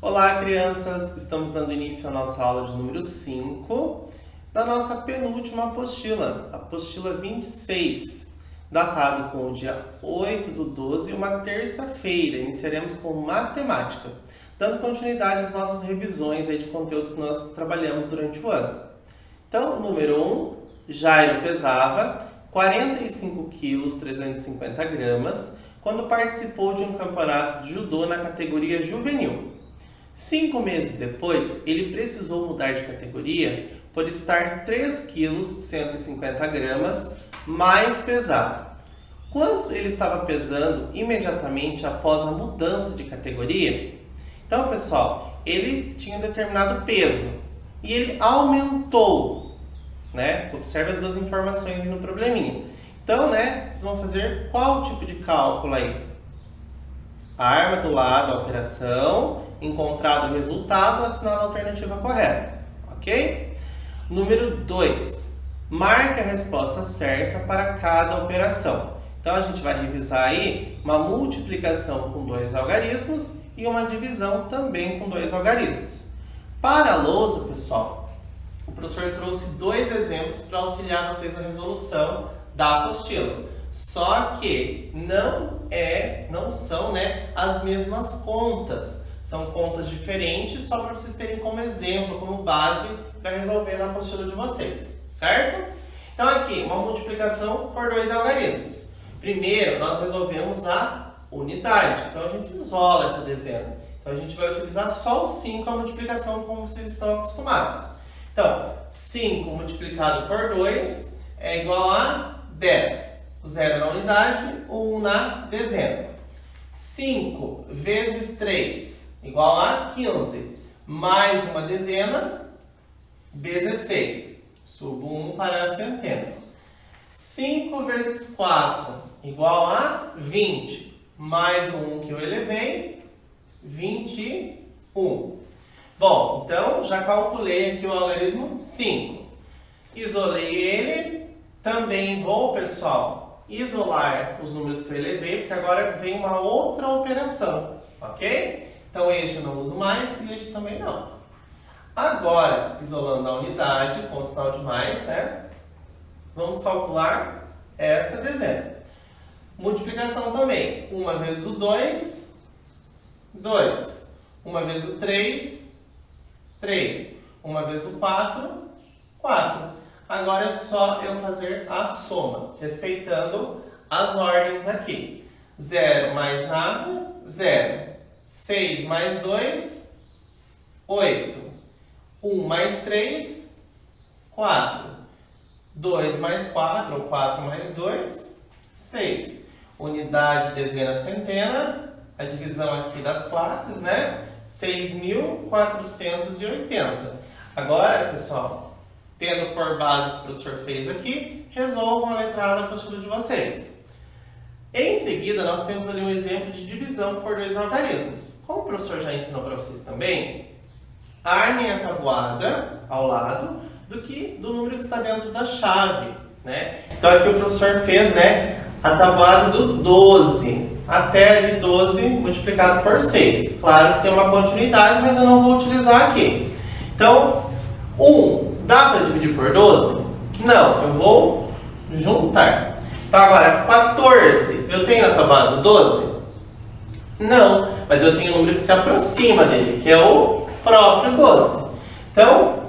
Olá, crianças! Estamos dando início à nossa aula de número 5 da nossa penúltima apostila, a apostila 26, datado com o dia 8/12, uma terça-feira. Iniciaremos com matemática, dando continuidade às nossas revisões aí de conteúdos que nós trabalhamos durante o ano. Então, número 1, Jairo pesava 45 quilos 350 gramas quando participou de um campeonato de judô na categoria juvenil. 5 meses depois, ele precisou mudar de categoria por estar 3 quilos 150 gramas mais pesado. Quantos ele estava pesando imediatamente após a mudança de categoria? Então, pessoal, ele tinha um determinado peso e ele aumentou, né? Observe as duas informações aí no probleminha. Então, né, vocês vão fazer qual tipo de cálculo aí? A arma do lado, a operação, encontrado o resultado, assinala a alternativa correta, ok? Número 2. Marque a resposta certa para cada operação. Então, a gente vai revisar aí uma multiplicação com 2 algarismos e uma divisão também com 2 algarismos. Para a lousa, pessoal, o professor trouxe 2 exemplos para auxiliar vocês na resolução da apostila. Só que não são, né, as mesmas contas. São contas diferentes, só para vocês terem como exemplo, como base para resolver na apostila de vocês, certo? Então aqui, uma multiplicação por 2 algarismos. Primeiro, nós resolvemos a unidade. Então a gente isola essa dezena. Então a gente vai utilizar só o 5, a multiplicação como vocês estão acostumados. Então, 5 multiplicado por 2 é igual a 10. O 0 na unidade, o 1 na dezena. 5 vezes 3 igual a 15. Mais uma dezena, 16. Subo 1 para a centena. 5 vezes 4 igual a 20. Mais o 1 que eu elevei, 21. Bom, então já calculei aqui o algarismo 5. Isolei ele. Também vou, pessoal, isolar os números que eu elevei, porque agora vem uma outra operação, ok? Então, este eu não uso mais e este também não. Agora, isolando a unidade com o sinal de mais, né? Vamos calcular esta dezena. Multiplicação também. 1 vezes o 2, 2. 1 vezes o 3, 3. 1 vezes o 4, 4. Agora é só eu fazer a soma, respeitando as ordens aqui. 0 mais nada, 0. 6 mais 2, 8. 1 mais 3, 4. 2 mais 4, ou 4 mais 2, 6. Unidade, dezena, centena. A divisão aqui das classes, né? 6.480. Agora, pessoal, tendo por base o que o professor fez aqui, resolvam a letrada da apostila de vocês. Em seguida, nós temos ali um exemplo de divisão por 2 algarismos. Como o professor já ensinou para vocês também, armem a tabuada ao lado do número que está dentro da chave, né? Então aqui o professor fez, né, a tabuada do 12, até ali 12 multiplicado por 6. Claro que tem uma continuidade, mas eu não vou utilizar aqui. Então, 1. Dá para dividir por 12? Não, eu vou juntar. Então agora, 14, eu tenho a tabuada do 12? Não, mas eu tenho um número que se aproxima dele, que é o próprio 12. Então,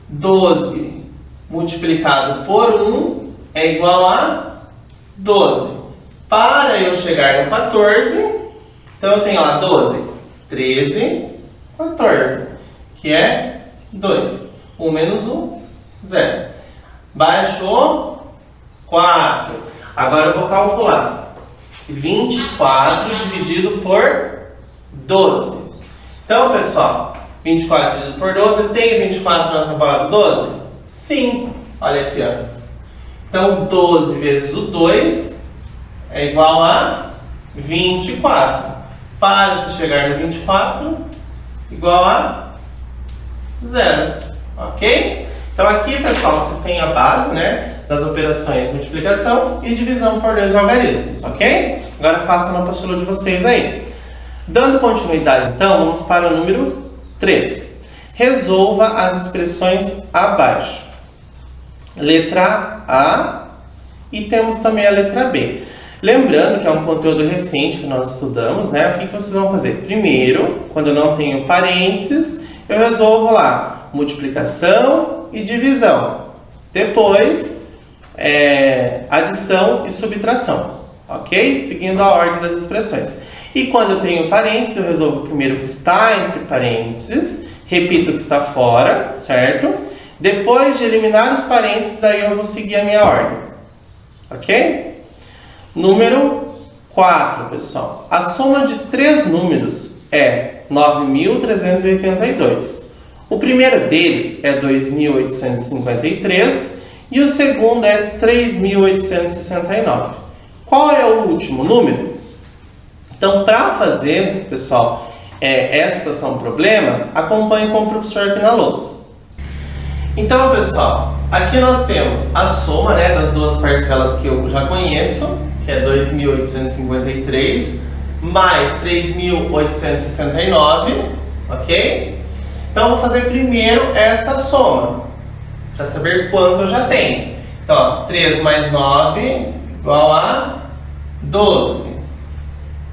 12 multiplicado por 1 é igual a 12. Para eu chegar no 14, então eu tenho lá 12, 13, 14, que é 2. 1 menos 1, 0. Baixou 4. Agora eu vou calcular 24 dividido por 12. Então, pessoal, 24 dividido por 12, tem 24 na tabuada do 12? Sim. Olha aqui, ó. Então, 12 vezes o 2 é igual a 24. Para se chegar no 24, igual a 0. Ok? Então aqui, pessoal, vocês têm a base, né, das operações multiplicação e divisão por 2 algarismos, ok? Agora façam na apostila de vocês aí. Dando continuidade, então, vamos para o número 3. Resolva as expressões abaixo. Letra A e temos também a letra B. Lembrando que é um conteúdo recente que nós estudamos, né? O que vocês vão fazer? Primeiro, quando eu não tenho parênteses, eu resolvo lá multiplicação e divisão. Depois, adição e subtração, ok? Seguindo a ordem das expressões. E quando eu tenho parênteses, eu resolvo primeiro o que está entre parênteses, repito o que está fora, certo? Depois de eliminar os parênteses, daí eu vou seguir a minha ordem, ok? Número 4, pessoal. A soma de 3 números é 9.382. O primeiro deles é 2.853 e o segundo é 3.869. Qual é o último número? Então, para fazer, pessoal, essa situação problema, acompanhe com o professor aqui na lousa. Então, pessoal, aqui nós temos a soma, né, das duas parcelas que eu já conheço, que é 2.853 mais 3.869, ok? Então, eu vou fazer primeiro esta soma, para saber quanto eu já tenho. Então, ó, 3 mais 9 igual a 12.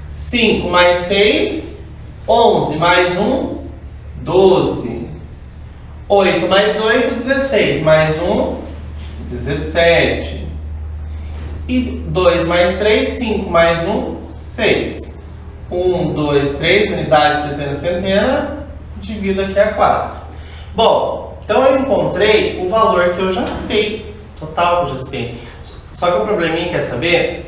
5 mais 6, 11 mais 1, 12. 8 mais 8, 16. Mais 1, 17. E 2 mais 3, 5. Mais 1, 6. 1, 2, 3, unidade, dezena, centena. Divido aqui a classe. Bom, então eu encontrei o valor que eu já sei. Total que eu já sei. Só que o probleminha quer saber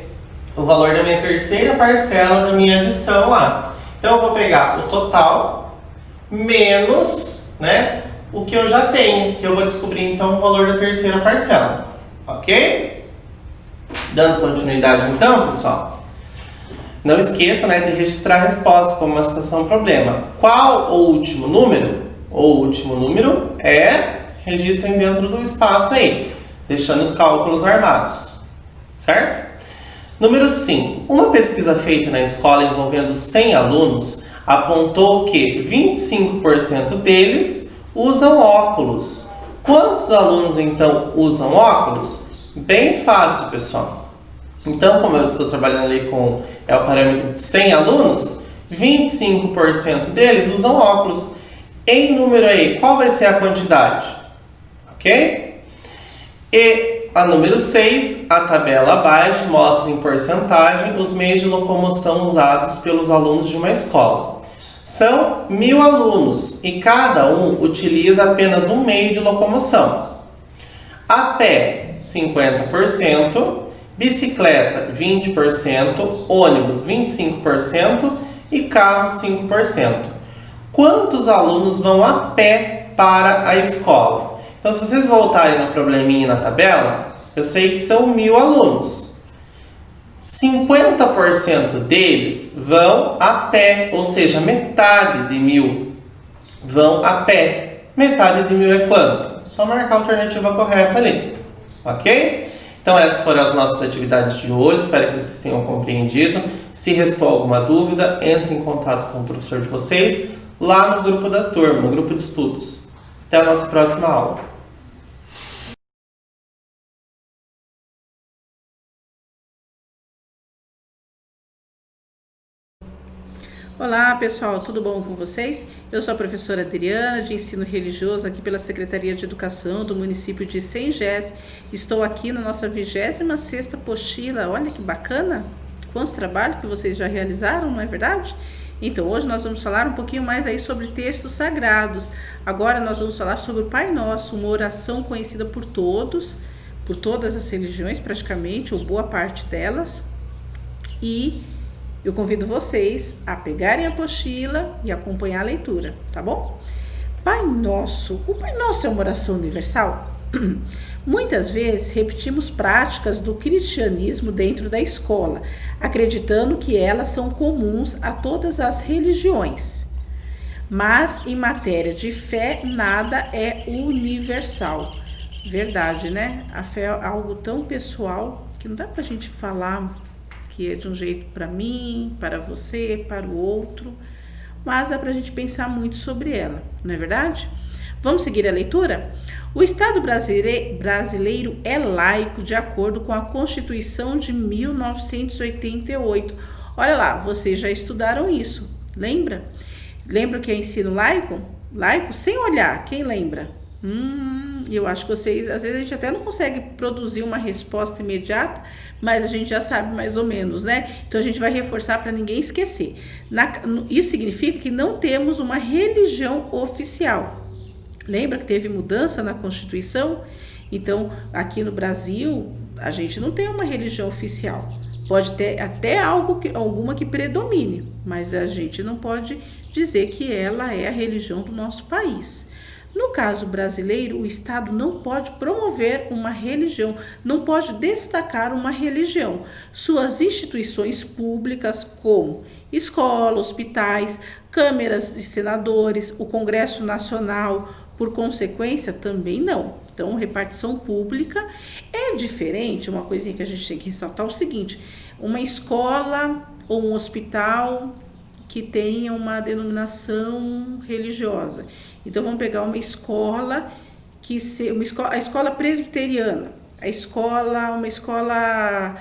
o valor da minha terceira parcela da minha adição lá. Então eu vou pegar o total menos, né, o que eu já tenho, que eu vou descobrir então o valor da terceira parcela, ok? Dando continuidade então, pessoal, não esqueça, né, de registrar a resposta como uma situação problema. Qual o último número? O último número registrem dentro do espaço aí, deixando os cálculos armados, certo? Número 5. Uma pesquisa feita na escola envolvendo 100 alunos apontou que 25% deles usam óculos. Quantos alunos, então, usam óculos? Bem fácil, pessoal. Então, como eu estou trabalhando ali com o parâmetro de 100 alunos, 25% deles usam óculos. Em número aí, qual vai ser a quantidade? Ok? E a número 6, a tabela abaixo mostra em porcentagem os meios de locomoção usados pelos alunos de uma escola. São 1.000 alunos e cada um utiliza apenas um meio de locomoção. A pé, 50%, bicicleta, 20%, ônibus, 25% e carro, 5%. Quantos alunos vão a pé para a escola? Então, se vocês voltarem no probleminha na tabela, eu sei que são 1.000 alunos. 50% deles vão a pé, ou seja, metade de 1.000 vão a pé. Metade de 1.000 é quanto? Só marcar a alternativa correta ali, ok? Então, essas foram as nossas atividades de hoje, espero que vocês tenham compreendido. Se restou alguma dúvida, entre em contato com o professor de vocês, lá no grupo da turma, no grupo de estudos. Até a nossa próxima aula. Olá pessoal, tudo bom com vocês? Eu sou a professora Adriana, de Ensino Religioso, aqui pela Secretaria de Educação do município de Sengés. Estou aqui na nossa 26ª apostila, olha que bacana! Quanto trabalho que vocês já realizaram, não é verdade? Então, hoje nós vamos falar um pouquinho mais aí sobre textos sagrados. Agora nós vamos falar sobre o Pai Nosso, uma oração conhecida por todos, por todas as religiões praticamente, ou boa parte delas. E eu convido vocês a pegarem a apostila e acompanhar a leitura, tá bom? Pai Nosso. O Pai Nosso é uma oração universal? Muitas vezes repetimos práticas do cristianismo dentro da escola, acreditando que elas são comuns a todas as religiões. Mas em matéria de fé, nada é universal. Verdade, né? A fé é algo tão pessoal que não dá pra gente falar que é de um jeito para mim, para você, para o outro, mas dá para a gente pensar muito sobre ela, não é verdade? Vamos seguir a leitura? O Estado brasileiro é laico de acordo com a Constituição de 1988. Olha lá, vocês já estudaram isso, lembra? Lembra que é ensino laico? Laico sem olhar, quem lembra? Eu acho que vocês, às vezes a gente até não consegue produzir uma resposta imediata, mas a gente já sabe mais ou menos, né? Então a gente vai reforçar para ninguém esquecer. Isso significa que não temos uma religião oficial. Lembra que teve mudança na Constituição? Então, aqui no Brasil, a gente não tem uma religião oficial. Pode ter até alguma que predomine, mas a gente não pode dizer que ela é a religião do nosso país. No caso brasileiro, o Estado não pode promover uma religião, não pode destacar uma religião. Suas instituições públicas, como escola, hospitais, câmaras de senadores, o Congresso Nacional, por consequência, também não. Então, repartição pública é diferente. Uma coisinha que a gente tem que ressaltar é o seguinte: uma escola ou um hospital que tenha uma denominação religiosa. Então, vamos pegar uma escola a escola presbiteriana, uma escola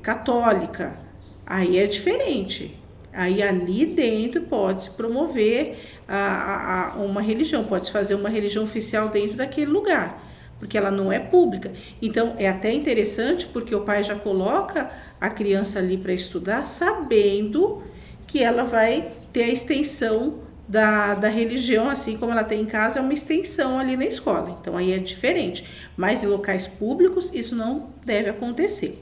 católica. Aí é diferente. Aí ali dentro pode-se promover uma religião, pode-se fazer uma religião oficial dentro daquele lugar, porque ela não é pública. Então é até interessante, porque o pai já coloca a criança ali para estudar, sabendo que ela vai ter a extensão da religião, assim como ela tem em casa, é uma extensão ali na escola. Então aí é diferente, mas em locais públicos isso não deve acontecer.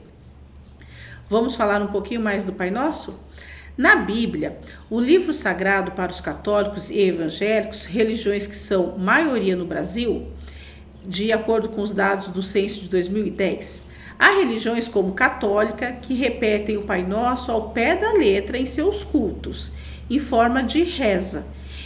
Vamos falar um pouquinho mais do Pai Nosso? Na Bíblia, o livro sagrado para os católicos e evangélicos, religiões que são maioria no Brasil, de acordo com os dados do censo de 2010, há religiões como católica que repetem o Pai Nosso ao pé da letra em seus cultos, em forma de reza,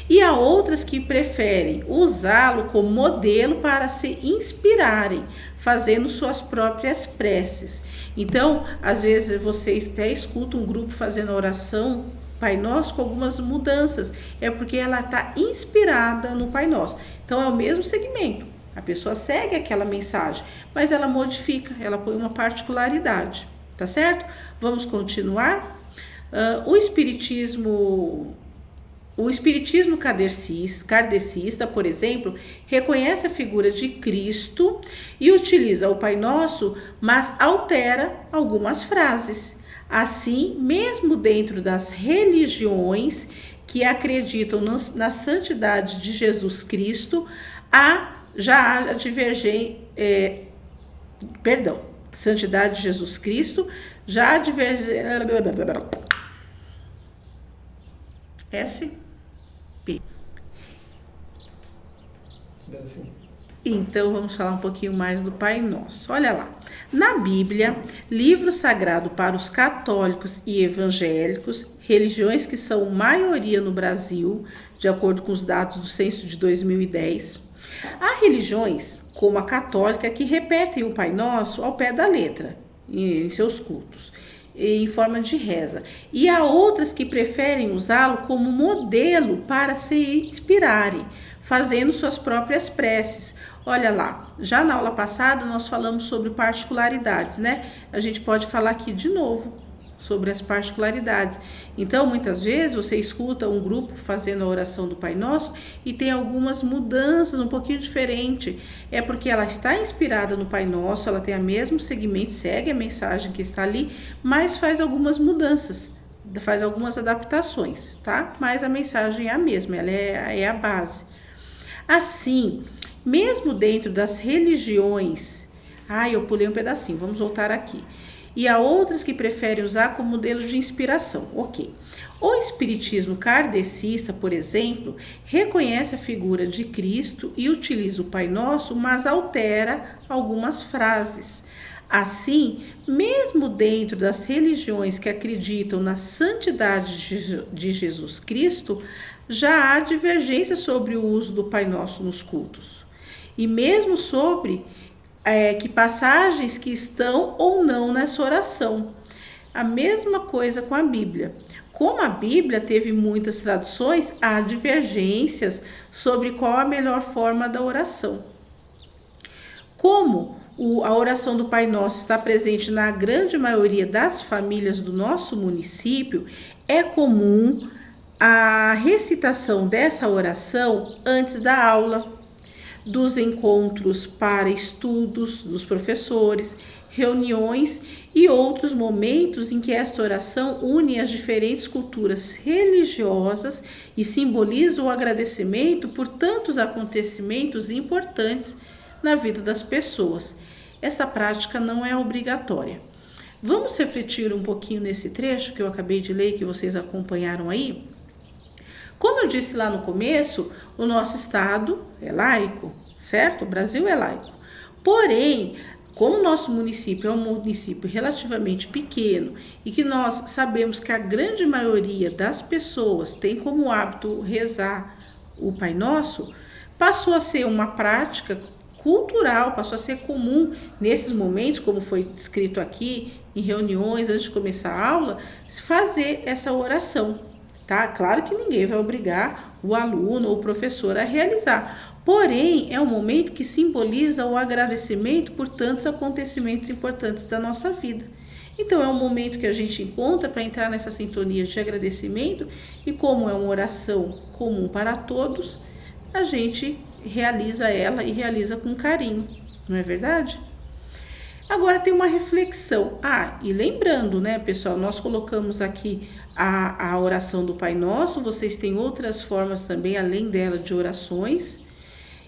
e há outras que preferem usá-lo como modelo para se inspirarem, fazendo suas próprias preces. Então, às vezes vocês até escutam um grupo fazendo a oração Pai Nosso com algumas mudanças, é porque ela está inspirada no Pai Nosso. Então, é o mesmo segmento, a pessoa segue aquela mensagem, mas ela modifica, ela põe uma particularidade, tá certo? Vamos continuar? O espiritismo kardecista, por exemplo, reconhece a figura de Cristo e utiliza o Pai Nosso, mas altera algumas frases. Assim, mesmo dentro das religiões que acreditam na santidade de Jesus Cristo, santidade de Jesus Cristo, já há divergência. Então vamos falar um pouquinho mais do Pai Nosso. Olha lá, na Bíblia, livro sagrado para os católicos e evangélicos, religiões que são maioria no Brasil, de acordo com os dados do censo de 2010, há religiões, como a católica, que repetem o Pai Nosso ao pé da letra, em seus cultos, em forma de reza. E há outras que preferem usá-lo como modelo para se inspirarem, fazendo suas próprias preces. Olha lá, já na aula passada nós falamos sobre particularidades, né? A gente pode falar aqui de novo sobre as particularidades. Então, muitas vezes você escuta um grupo fazendo a oração do Pai Nosso e tem algumas mudanças um pouquinho diferente. É porque ela está inspirada no Pai Nosso, ela tem o mesmo segmento, segue a mensagem que está ali, mas faz algumas mudanças, faz algumas adaptações, tá? Mas a mensagem é a mesma, ela é a base. Assim, mesmo dentro das religiões... eu pulei um pedacinho, vamos voltar aqui. E há outras que preferem usar como modelo de inspiração. Ok. O espiritismo kardecista, por exemplo, reconhece a figura de Cristo e utiliza o Pai Nosso, mas altera algumas frases. Assim, mesmo dentro das religiões que acreditam na santidade de Jesus Cristo, já há divergência sobre o uso do Pai Nosso nos cultos. E mesmo sobre que passagens que estão ou não nessa oração. A mesma coisa com a Bíblia. Como a Bíblia teve muitas traduções, há divergências sobre qual a melhor forma da oração. Como a oração do Pai Nosso está presente na grande maioria das famílias do nosso município, é comum a recitação dessa oração antes da aula, dos encontros para estudos dos professores, reuniões e outros momentos em que esta oração une as diferentes culturas religiosas e simboliza o agradecimento por tantos acontecimentos importantes na vida das pessoas. Essa prática não é obrigatória. Vamos refletir um pouquinho nesse trecho que eu acabei de ler, que vocês acompanharam aí? Como eu disse lá no começo, o nosso estado é laico, certo? O Brasil é laico. Porém, como o nosso município é um município relativamente pequeno e que nós sabemos que a grande maioria das pessoas tem como hábito rezar o Pai Nosso, passou a ser uma prática cultural, passou a ser comum nesses momentos, como foi descrito aqui, em reuniões, antes de começar a aula, fazer essa oração, tá? Claro que ninguém vai obrigar o aluno ou o professor a realizar, porém, é um momento que simboliza o agradecimento por tantos acontecimentos importantes da nossa vida. Então, é um momento que a gente encontra para entrar nessa sintonia de agradecimento e como é uma oração comum para todos, a gente realiza ela e realiza com carinho, não é verdade? Agora tem uma reflexão. E lembrando, né, pessoal, nós colocamos aqui a oração do Pai Nosso, vocês têm outras formas também, além dela, de orações.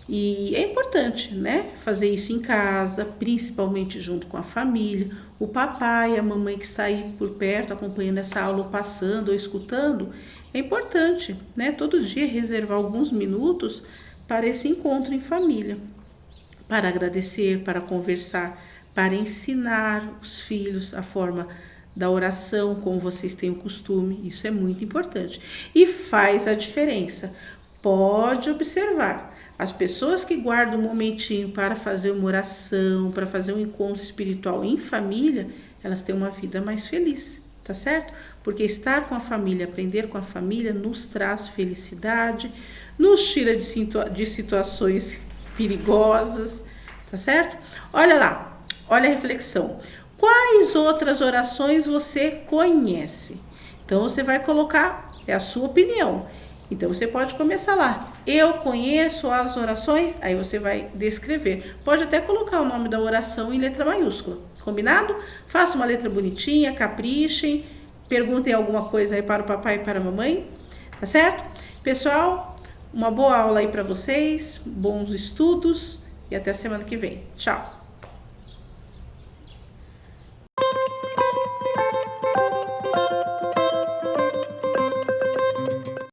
E é importante, né, fazer isso em casa, principalmente junto com a família, o papai, a mamãe que está aí por perto, acompanhando essa aula, ou passando, ou escutando. É importante, né, todo dia reservar alguns minutos para esse encontro em família, para agradecer, para conversar, para ensinar os filhos a forma da oração, como vocês têm o costume. Isso é muito importante e faz a diferença. Pode observar, as pessoas que guardam um momentinho para fazer uma oração, para fazer um encontro espiritual em família, elas têm uma vida mais feliz, tá certo? Porque estar com a família, aprender com a família, nos traz felicidade, nos tira de situações perigosas, tá certo? Olha lá, olha a reflexão. Quais outras orações você conhece? Então, você vai colocar, é a sua opinião. Então, você pode começar lá. Eu conheço as orações, aí você vai descrever. Pode até colocar o nome da oração em letra maiúscula. Combinado? Faça uma letra bonitinha, caprichem. Perguntem alguma coisa aí para o papai e para a mamãe. Tá certo? Pessoal, uma boa aula aí para vocês. Bons estudos e até a semana que vem. Tchau!